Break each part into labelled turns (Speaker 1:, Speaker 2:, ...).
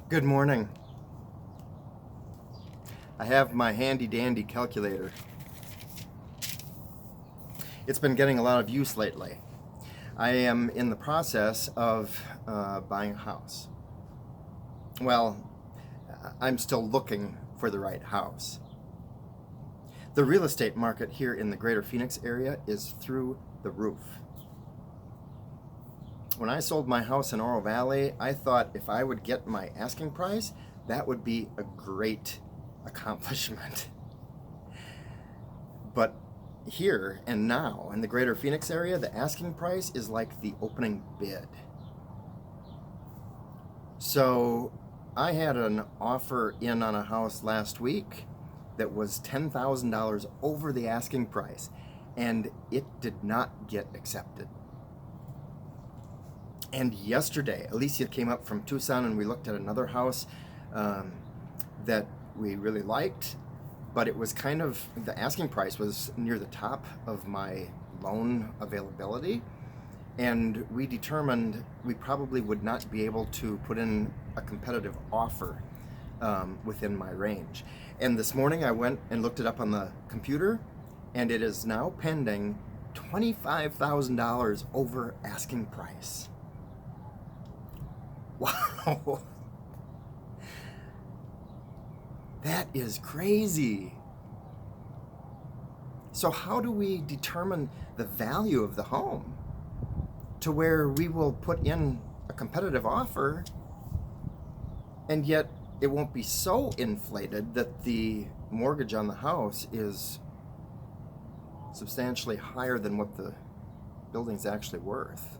Speaker 1: Good morning. I have my handy dandy calculator. It's been getting a lot of use lately. I am in the process of buying a house. Well, I'm still looking for the right house. The real estate market here in the greater Phoenix area is through the roof. When I sold my house in Oro Valley, I thought if I would get my asking price, that would be a great accomplishment. But here and now in the greater Phoenix area, the asking price is like the opening bid. So I had an offer in on a house last week that was $10,000 over the asking price, and it did not get accepted. And yesterday, Alicia came up from Tucson and we looked at another house that we really liked, but it was kind of, the asking price was near the top of my loan availability. And we determined we probably would not be able to put in a competitive offer within my range. And this morning I went and looked it up on the computer, and it is now pending $25,000 over asking price. Wow, that is crazy. So, how do we determine the value of the home to where we will put in a competitive offer and yet it won't be so inflated that the mortgage on the house is substantially higher than what the building's actually worth?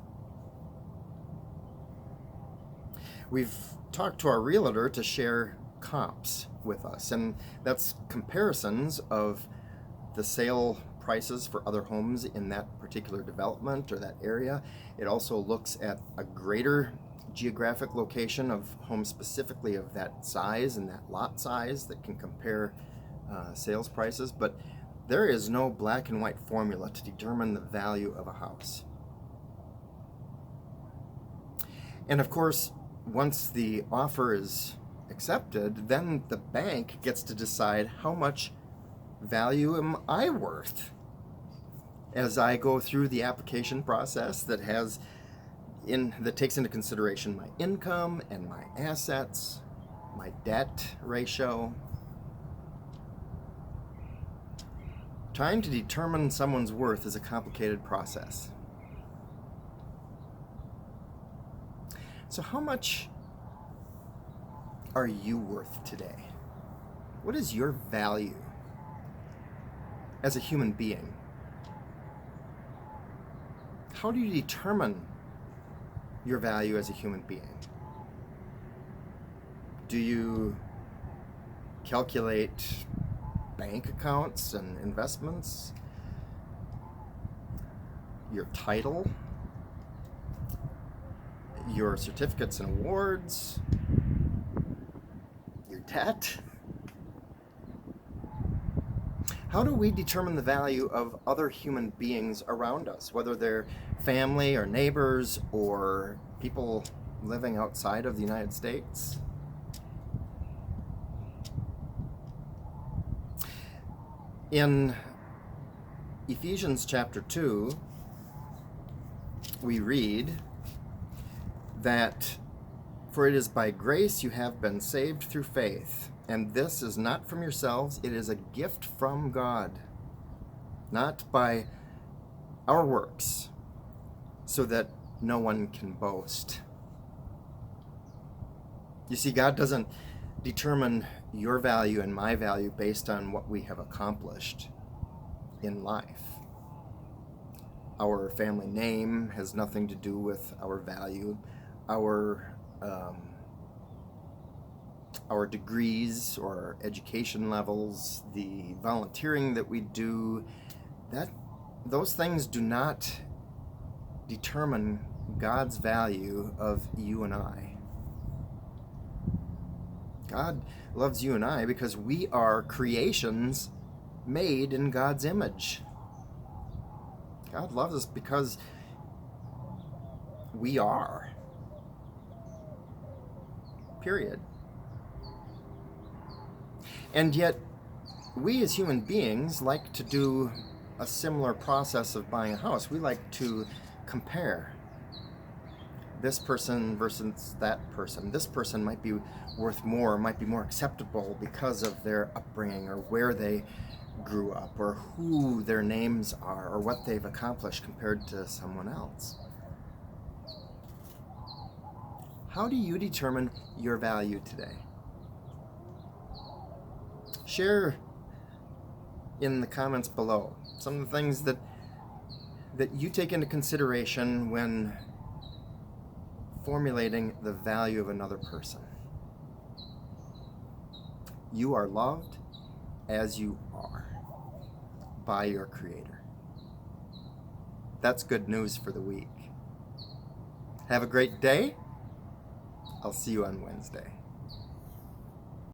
Speaker 1: We've talked to our realtor to share comps with us, and that's comparisons of the sale prices for other homes in that particular development or that area. It also looks at a greater geographic location of homes specifically of that size and that lot size that can compare sales prices, but there is no black and white formula to determine the value of a house. And of course, once the offer is accepted, then the bank gets to decide how much value am I worth as I go through the application process that takes into consideration my income and my assets, my debt ratio. Trying to determine someone's worth is a complicated process. So how much are you worth today? What is your value as a human being? How do you determine your value as a human being? Do you calculate bank accounts and investments? Your title? Your certificates and awards? Your debt? How do we determine the value of other human beings around us, whether they're family or neighbors or people living outside of the United States? In Ephesians chapter 2, we read that, "For it is by grace you have been saved through faith, and this is not from yourselves, it is a gift from God, not by our works, so that no one can boast." You see, God doesn't determine your value and my value based on what we have accomplished in life. Our family name has nothing to do with our value. Our degrees or education levels, the volunteering that we do, those things do not determine God's value of you and I. God loves you and I because we are creations made in God's image. God loves us because we are. Period. And yet, we as human beings like to do a similar process of buying a house. We like to compare this person versus that person. This person might be worth more, might be more acceptable because of their upbringing or where they grew up or who their names are or what they've accomplished compared to someone else. How do you determine your value today? Share in the comments below some of the things that you take into consideration when formulating the value of another person. You are loved as you are by your Creator. That's good news for the week. Have a great day. I'll see you on Wednesday.